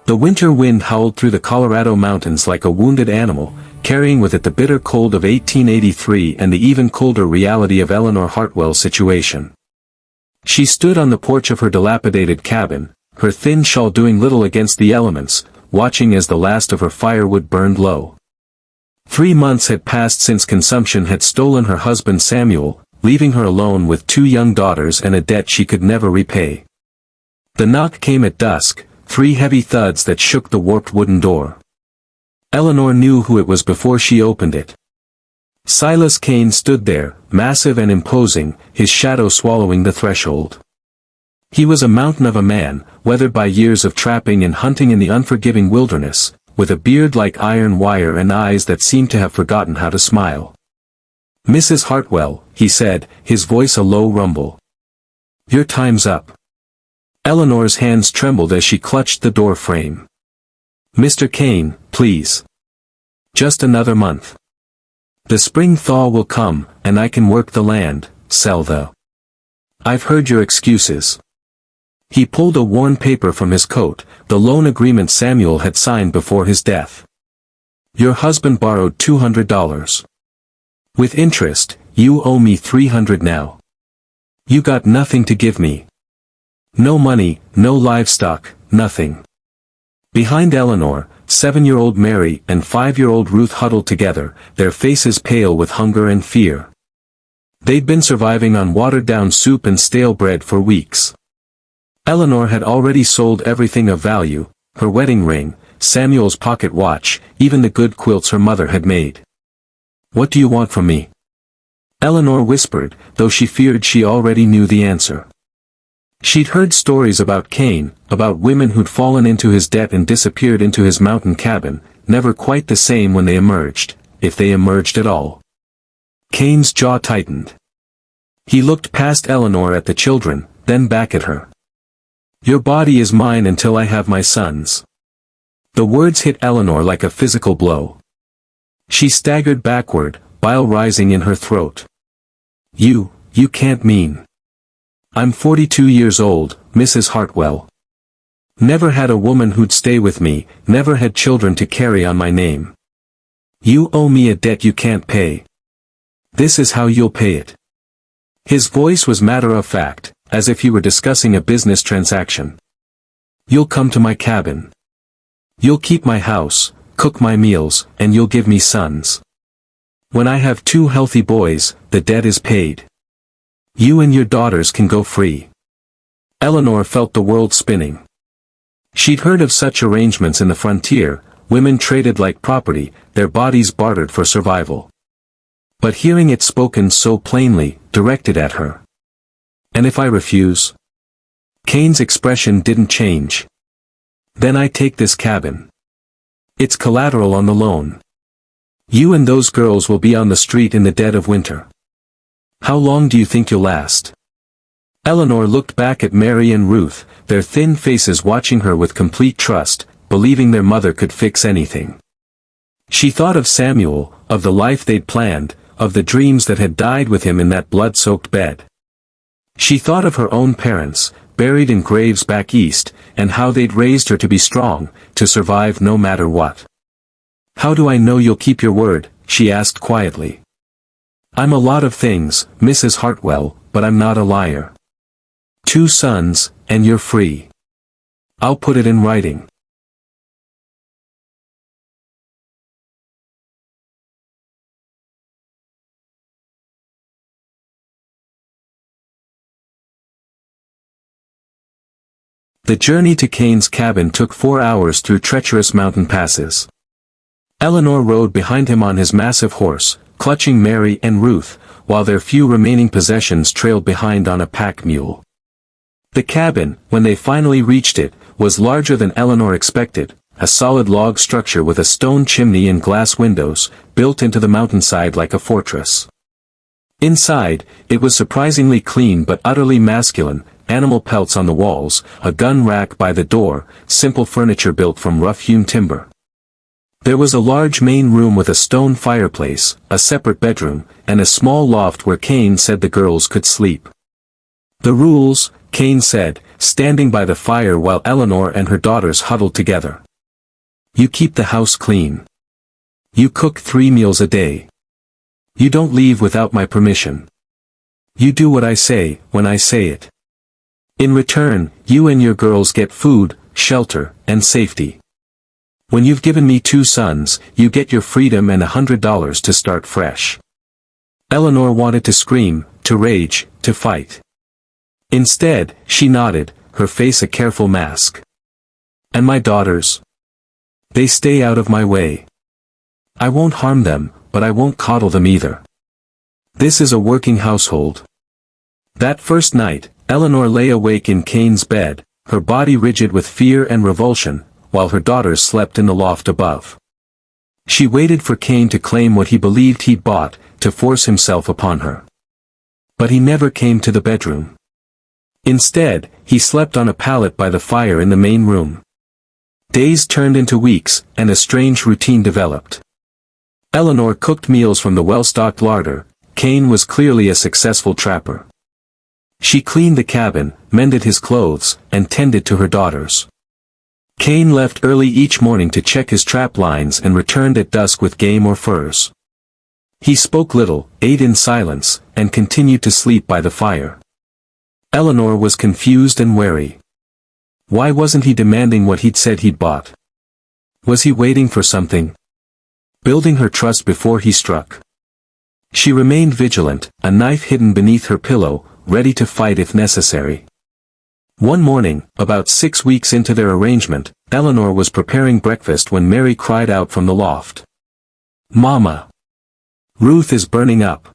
The winter wind howled through the Colorado mountains like a wounded animal, carrying with it the bitter cold of 1883 and the even colder reality of Eleanor Hartwell's situation. She stood on the porch of her dilapidated cabin, her thin shawl doing little against the elements, watching as the last of her firewood burned low. 3 months had passed since consumption had stolen her husband Samuel, leaving her alone with 2 young daughters and a debt she could never repay. The knock came at dusk, 3 heavy thuds that shook the warped wooden door. Eleanor knew who it was before she opened it. Silas Kane stood there, massive and imposing, his shadow swallowing the threshold. He was a mountain of a man, weathered by years of trapping and hunting in the unforgiving wilderness, with a beard like iron wire and eyes that seemed to have forgotten how to smile. "Mrs. Hartwell," he said, his voice a low rumble. "Your time's up." Eleanor's hands trembled as she clutched the door frame. "Mr. Kane, please. Just another month. The spring thaw will come, and I can work the land, sell the... I've heard your excuses." He pulled a worn paper from his coat, the loan agreement Samuel had signed before his death. "Your husband borrowed $200. With interest, you owe me $300 now. You got nothing to give me. No money, no livestock, nothing." Behind Eleanor, 7-year-old Mary and 5-year-old Ruth huddled together, their faces pale with hunger and fear. They'd been surviving on watered-down soup and stale bread for weeks. Eleanor had already sold everything of value, her wedding ring, Samuel's pocket watch, even the good quilts her mother had made. "What do you want from me?" Eleanor whispered, though she feared she already knew the answer. She'd heard stories about Cain, about women who'd fallen into his debt and disappeared into his mountain cabin, never quite the same when they emerged, if they emerged at all. Cain's jaw tightened. He looked past Eleanor at the children, then back at her. "Your body is mine until I have my sons." The words hit Eleanor like a physical blow. She staggered backward, bile rising in her throat. You can't mean. I'm 42 years old, Mrs. Hartwell. Never had a woman who'd stay with me, never had children to carry on my name. You owe me a debt you can't pay. This is how you'll pay it." His voice was matter-of-fact, as if he were discussing a business transaction. "You'll come to my cabin. You'll keep my house, cook my meals, and you'll give me sons. When I have 2 healthy boys, the debt is paid. You and your daughters can go free." Eleanor felt the world spinning. She'd heard of such arrangements in the frontier, women traded like property, their bodies bartered for survival. But hearing it spoken so plainly, directed at her. "And if I refuse?" Cain's expression didn't change. "Then I take this cabin. It's collateral on the loan. You and those girls will be on the street in the dead of winter. How long do you think you'll last?" Eleanor looked back at Mary and Ruth, their thin faces watching her with complete trust, believing their mother could fix anything. She thought of Samuel, of the life they'd planned, of the dreams that had died with him in that blood-soaked bed. She thought of her own parents, buried in graves back east, and how they'd raised her to be strong, to survive no matter what. "How do I know you'll keep your word?" she asked quietly. "I'm a lot of things, Mrs. Hartwell, but I'm not a liar. 2 sons, and you're free. I'll put it in writing." The journey to Cain's cabin took 4 hours through treacherous mountain passes. Eleanor rode behind him on his massive horse, clutching Mary and Ruth, while their few remaining possessions trailed behind on a pack mule. The cabin, when they finally reached it, was larger than Eleanor expected, a solid log structure with a stone chimney and glass windows, built into the mountainside like a fortress. Inside, it was surprisingly clean but utterly masculine, animal pelts on the walls, a gun rack by the door, simple furniture built from rough-hewn timber. There was a large main room with a stone fireplace, a separate bedroom, and a small loft where Cain said the girls could sleep. "The rules," Cain said, standing by the fire while Eleanor and her daughters huddled together. You keep the house clean. You cook 3 meals a day. You don't leave without my permission. You do what I say, when I say it. In return, you and your girls get food, shelter, and safety. When you've given me 2 sons, you get your freedom and $100 to start fresh. Eleanor wanted to scream, to rage, to fight. Instead, she nodded, her face a careful mask. And my daughters? They stay out of my way. I won't harm them, but I won't coddle them either. This is a working household. That first night, Eleanor lay awake in Cain's bed, her body rigid with fear and revulsion, while her daughters slept in the loft above. She waited for Cain to claim what he believed he'd bought, to force himself upon her. But he never came to the bedroom. Instead, he slept on a pallet by the fire in the main room. Days turned into weeks, and a strange routine developed. Eleanor cooked meals from the well-stocked larder. Cain was clearly a successful trapper. She cleaned the cabin, mended his clothes, and tended to her daughters. Cain left early each morning to check his trap lines and returned at dusk with game or furs. He spoke little, ate in silence, and continued to sleep by the fire. Eleanor was confused and wary. Why wasn't he demanding what he'd said he'd bought? Was he waiting for something? Building her trust before he struck. She remained vigilant, a knife hidden beneath her pillow, ready to fight if necessary. One morning, about 6 weeks into their arrangement, Eleanor was preparing breakfast when Mary cried out from the loft. "Mama! Ruth is burning up."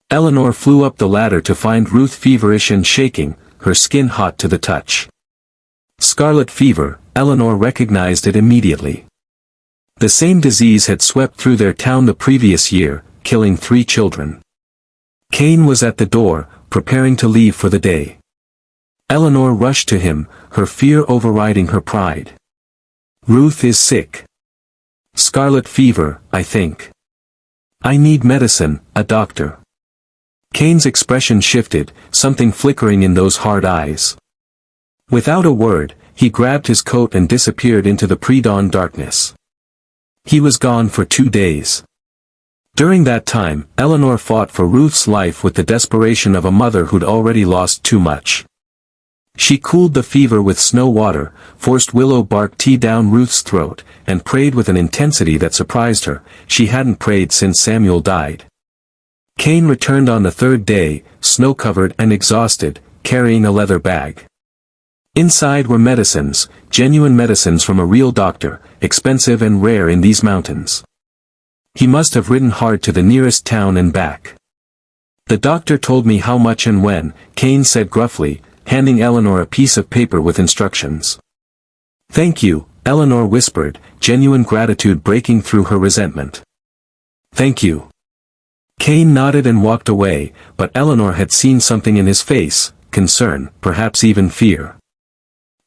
Eleanor flew up the ladder to find Ruth feverish and shaking, her skin hot to the touch. Scarlet fever, Eleanor recognized it immediately. The same disease had swept through their town the previous year, killing 3 children. Cain was at the door, preparing to leave for the day. Eleanor rushed to him, her fear overriding her pride. "Ruth is sick. Scarlet fever, I think. I need medicine, a doctor." Cain's expression shifted, something flickering in those hard eyes. Without a word, he grabbed his coat and disappeared into the pre-dawn darkness. He was gone for 2 days. During that time, Eleanor fought for Ruth's life with the desperation of a mother who'd already lost too much. She cooled the fever with snow water, forced willow bark tea down Ruth's throat, and prayed with an intensity that surprised her. She hadn't prayed since Samuel died. Cain returned on the 3rd day, snow-covered and exhausted, carrying a leather bag. Inside were medicines, genuine medicines from a real doctor, expensive and rare in these mountains. He must have ridden hard to the nearest town and back. "The doctor told me how much and when," Cain said gruffly, handing Eleanor a piece of paper with instructions. "Thank you," Eleanor whispered, genuine gratitude breaking through her resentment. "Thank you." Cain nodded and walked away, but Eleanor had seen something in his face, concern, perhaps even fear.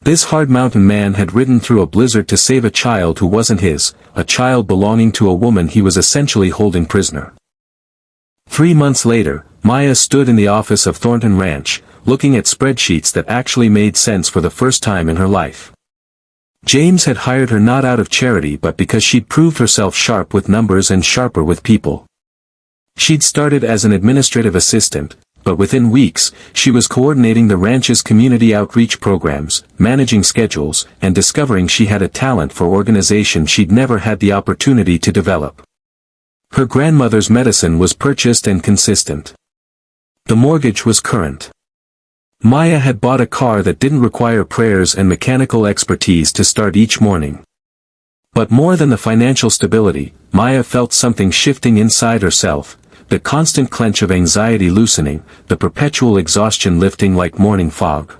This hard mountain man had ridden through a blizzard to save a child who wasn't his, a child belonging to a woman he was essentially holding prisoner. 3 months later, Maya stood in the office of Thornton Ranch, looking at spreadsheets that actually made sense for the first time in her life. James had hired her not out of charity but because she'd proved herself sharp with numbers and sharper with people. She'd started as an administrative assistant, but within weeks, she was coordinating the ranch's community outreach programs, managing schedules, and discovering she had a talent for organization she'd never had the opportunity to develop. Her grandmother's medicine was purchased and consistent. The mortgage was current. Maya had bought a car that didn't require prayers and mechanical expertise to start each morning. But more than the financial stability, Maya felt something shifting inside herself, the constant clench of anxiety loosening, the perpetual exhaustion lifting like morning fog.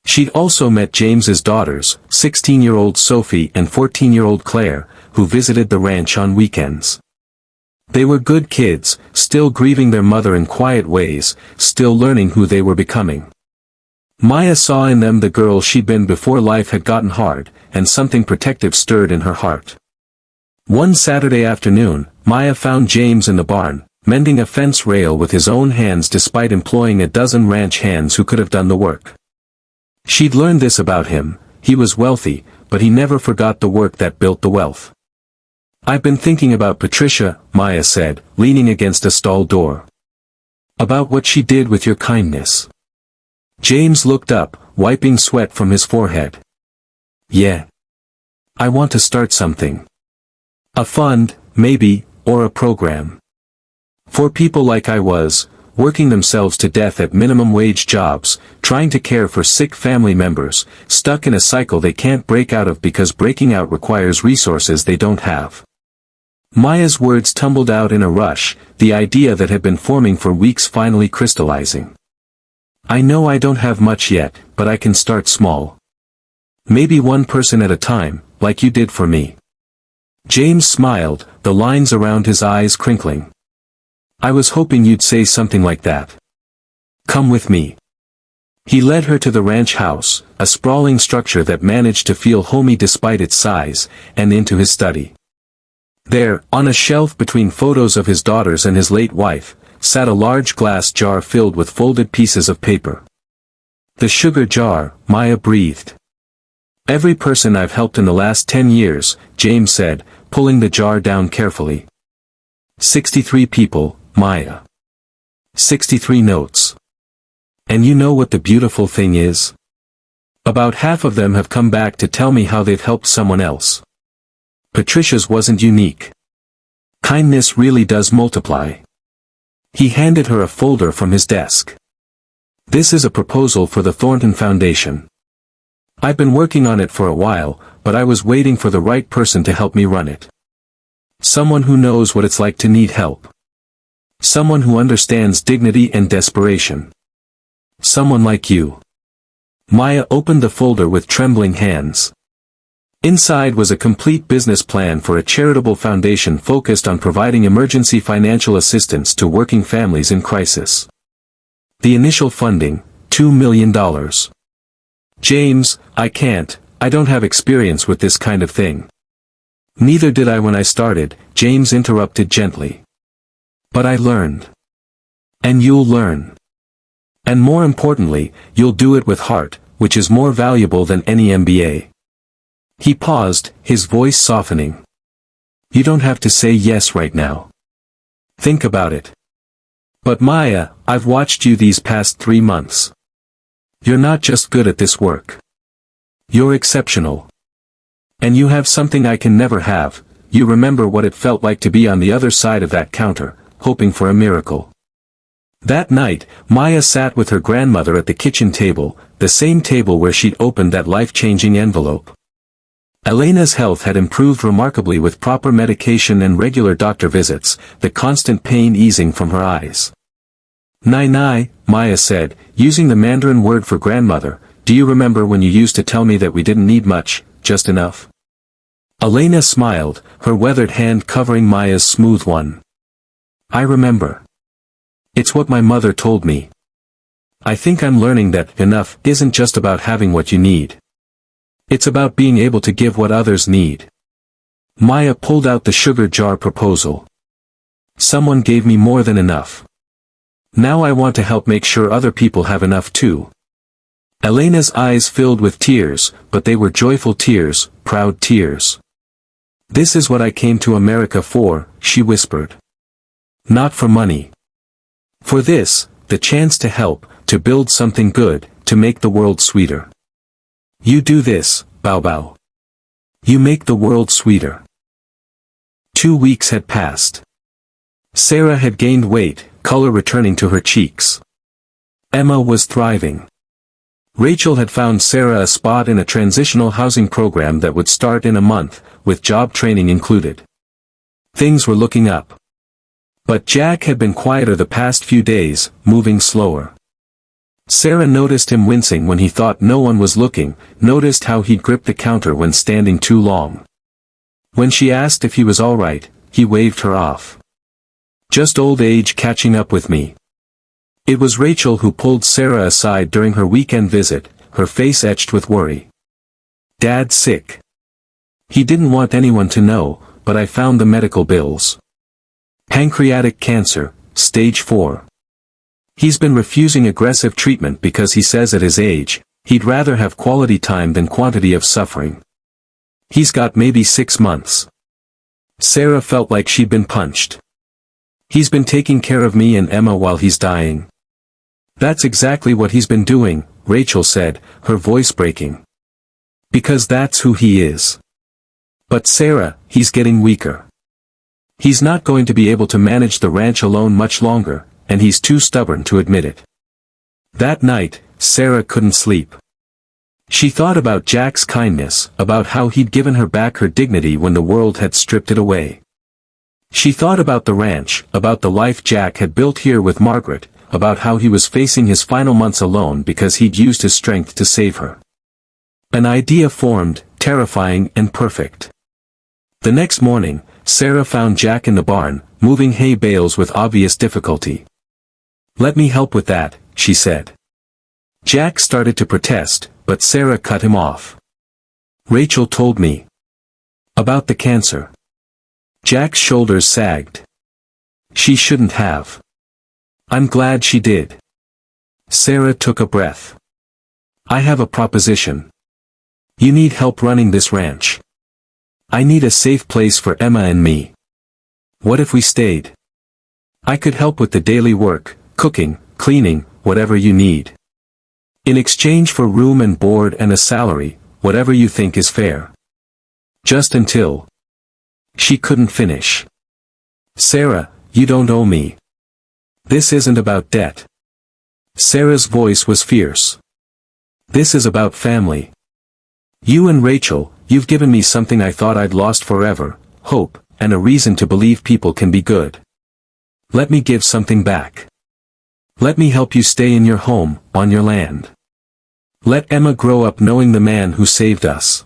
She'd also met James's daughters, 16-year-old Sophie and 14-year-old Claire, who visited the ranch on weekends. They were good kids, still grieving their mother in quiet ways, still learning who they were becoming. Maya saw in them the girl she'd been before life had gotten hard, and something protective stirred in her heart. One Saturday afternoon, Maya found James in the barn, mending a fence rail with his own hands despite employing a dozen ranch hands who could have done the work. She'd learned this about him: he was wealthy, but he never forgot the work that built the wealth. "I've been thinking about Patricia," Maya said, leaning against a stall door. "About what she did with your kindness." James looked up, wiping sweat from his forehead. "Yeah. I want to start something. A fund, maybe, or a program. For people like I was, working themselves to death at minimum wage jobs, trying to care for sick family members, stuck in a cycle they can't break out of because breaking out requires resources they don't have." Maya's words tumbled out in a rush, the idea that had been forming for weeks finally crystallizing. "I know I don't have much yet, but I can start small. Maybe one person at a time, like you did for me." James smiled, the lines around his eyes crinkling. "I was hoping you'd say something like that. Come with me." He led her to the ranch house, a sprawling structure that managed to feel homey despite its size, and into his study. There, on a shelf between photos of his daughters and his late wife, sat a large glass jar filled with folded pieces of paper. "The sugar jar," Maya breathed. "Every person I've helped in the last 10 years, James said, pulling the jar down carefully. 63 people, Maya. 63 notes. And you know what the beautiful thing is? About half of them have come back to tell me how they've helped someone else. Patricia's wasn't unique. Kindness really does multiply." He handed her a folder from his desk. "This is a proposal for the Thornton Foundation. I've been working on it for a while, but I was waiting for the right person to help me run it. Someone who knows what it's like to need help. Someone who understands dignity and desperation. Someone like you." Maya opened the folder with trembling hands. Inside was a complete business plan for a charitable foundation focused on providing emergency financial assistance to working families in crisis. The initial funding, $2 million. "James, I don't have experience with this kind of thing." "Neither did I when I started," James interrupted gently. "But I learned. And you'll learn. And more importantly, you'll do it with heart, which is more valuable than any MBA." He paused, his voice softening. "You don't have to say yes right now. Think about it." "But Maya, I've watched you these past 3 months. You're not just good at this work. You're exceptional. And you have something I can never have. You remember what it felt like to be on the other side of that counter, hoping for a miracle." That night, Maya sat with her grandmother at the kitchen table, the same table where she'd opened that life-changing envelope. Elena's health had improved remarkably with proper medication and regular doctor visits, the constant pain easing from her eyes. "Nai, Maya said, using the Mandarin word for grandmother, "do you remember when you used to tell me that we didn't need much, just enough?" Elena smiled, her weathered hand covering Maya's smooth one. "I remember. It's what my mother told me. I think I'm learning that enough isn't just about having what you need. It's about being able to give what others need." Maya pulled out the sugar jar proposal. "Someone gave me more than enough. Now I want to help make sure other people have enough too." Elena's eyes filled with tears, but they were joyful tears, proud tears. "This is what I came to America for," she whispered. "Not for money. For this, the chance to help, to build something good, to make the world sweeter. You do this, Bao Bao. You make the world sweeter." 2 weeks had passed. Sarah had gained weight, color returning to her cheeks. Emma was thriving. Rachel had found Sarah a spot in a transitional housing program that would start in a month, with job training included. Things were looking up. But Jack had been quieter the past few days, moving slower. Sarah noticed him wincing when he thought no one was looking, noticed how he'd grip the counter when standing too long. When she asked if he was all right, he waved her off. "Just old age catching up with me." It was Rachel who pulled Sarah aside during her weekend visit, her face etched with worry. "Dad's sick. He didn't want anyone to know, but I found the medical bills. Pancreatic cancer, stage 4. He's been refusing aggressive treatment because he says at his age, he'd rather have quality time than quantity of suffering. He's got maybe 6 months. Sarah felt like she'd been punched. He's been taking care of me and Emma while he's dying. That's exactly what he's been doing, Rachel said, her voice breaking. Because that's who he is. But Sarah, he's getting weaker. He's not going to be able to manage the ranch alone much longer, and he's too stubborn to admit it. That night, Sarah couldn't sleep. She thought about Jack's kindness, about how he'd given her back her dignity when the world had stripped it away. She thought about the ranch, about the life Jack had built here with Margaret, about how he was facing his final months alone because he'd used his strength to save her. An idea formed, terrifying and perfect. The next morning, Sarah found Jack in the barn, moving hay bales with obvious difficulty. "Let me help with that," she said. Jack started to protest, but Sarah cut him off. "Rachel told me about the cancer." Jack's shoulders sagged. "She shouldn't have. I'm glad she did." Sarah took a breath. "I have a proposition. You need help running this ranch. I need a safe place for Emma and me. What if we stayed? I could help with the daily work, cooking, cleaning, whatever you need. In exchange for room and board and a salary, whatever you think is fair." Just until she couldn't finish. "Sarah, you don't owe me. This isn't about debt." Sarah's voice was fierce. "This is about family. You and Rachel, you've given me something I thought I'd lost forever, hope, and a reason to believe people can be good. Let me give something back. Let me help you stay in your home, on your land. Let Emma grow up knowing the man who saved us."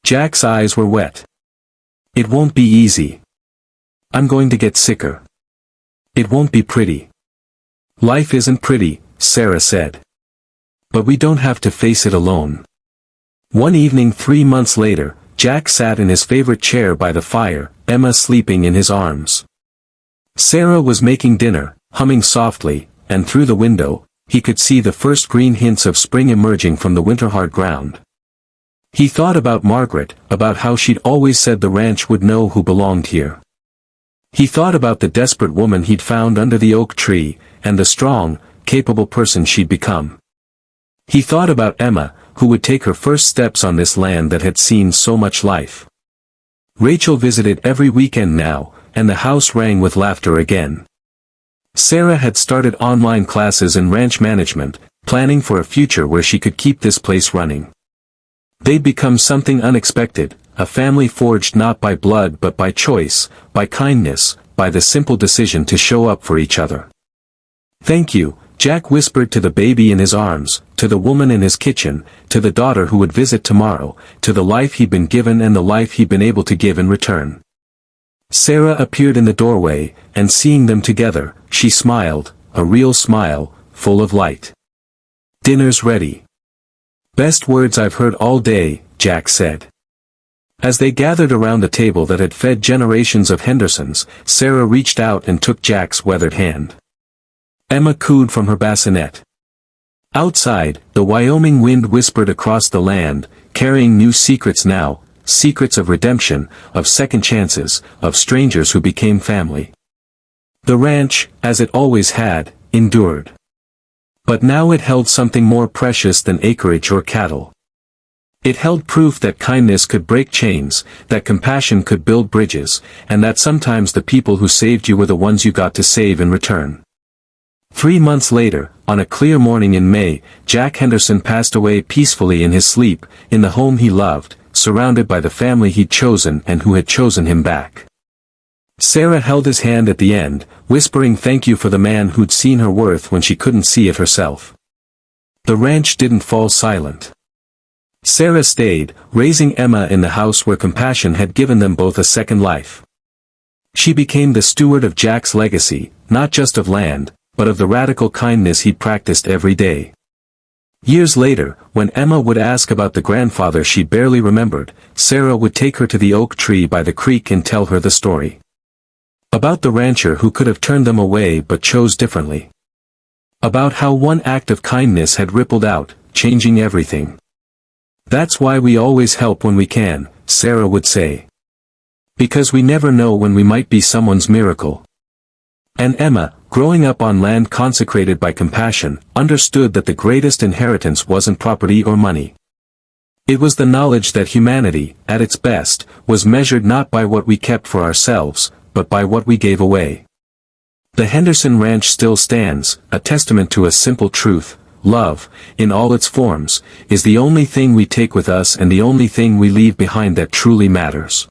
Jack's eyes were wet. "It won't be easy. I'm going to get sicker. It won't be pretty." "Life isn't pretty," Sarah said. "But we don't have to face it alone." One evening 3 months later, Jack sat in his favorite chair by the fire, Emma sleeping in his arms. Sarah was making dinner, humming softly, and through the window, he could see the first green hints of spring emerging from the winter-hard ground. He thought about Margaret, about how she'd always said the ranch would know who belonged here. He thought about the desperate woman he'd found under the oak tree, and the strong, capable person she'd become. He thought about Emma, who would take her first steps on this land that had seen so much life. Rachel visited every weekend now, and the house rang with laughter again. Sarah had started online classes in ranch management, planning for a future where she could keep this place running. They'd become something unexpected, a family forged not by blood but by choice, by kindness, by the simple decision to show up for each other. "Thank you," Jack whispered to the baby in his arms, to the woman in his kitchen, to the daughter who would visit tomorrow, to the life he'd been given and the life he'd been able to give in return. Sarah appeared in the doorway, and seeing them together, she smiled, a real smile, full of light. "Dinner's ready." "Best words I've heard all day," Jack said. As they gathered around the table that had fed generations of Hendersons, Sarah reached out and took Jack's weathered hand. Emma cooed from her bassinet. Outside, the Wyoming wind whispered across the land, carrying new secrets now, secrets of redemption, of second chances, of strangers who became family. The ranch, as it always had, endured. But now it held something more precious than acreage or cattle. It held proof that kindness could break chains, that compassion could build bridges, and that sometimes the people who saved you were the ones you got to save in return. 3 months later, on a clear morning in May, Jack Henderson passed away peacefully in his sleep, in the home he loved, surrounded by the family he'd chosen and who had chosen him back. Sarah held his hand at the end, whispering thank you for the man who'd seen her worth when she couldn't see it herself. The ranch didn't fall silent. Sarah stayed, raising Emma in the house where compassion had given them both a second life. She became the steward of Jack's legacy, not just of land, but of the radical kindness he'd practiced every day. Years later, when Emma would ask about the grandfather she barely remembered, Sarah would take her to the oak tree by the creek and tell her the story. About the rancher who could have turned them away but chose differently. About how one act of kindness had rippled out, changing everything. That's why we always help when we can, Sarah would say. Because we never know when we might be someone's miracle. And Emma, growing up on land consecrated by compassion, understood that the greatest inheritance wasn't property or money. It was the knowledge that humanity, at its best, was measured not by what we kept for ourselves, but by what we gave away. The Henderson Ranch still stands, a testament to a simple truth: love, in all its forms, is the only thing we take with us and the only thing we leave behind that truly matters.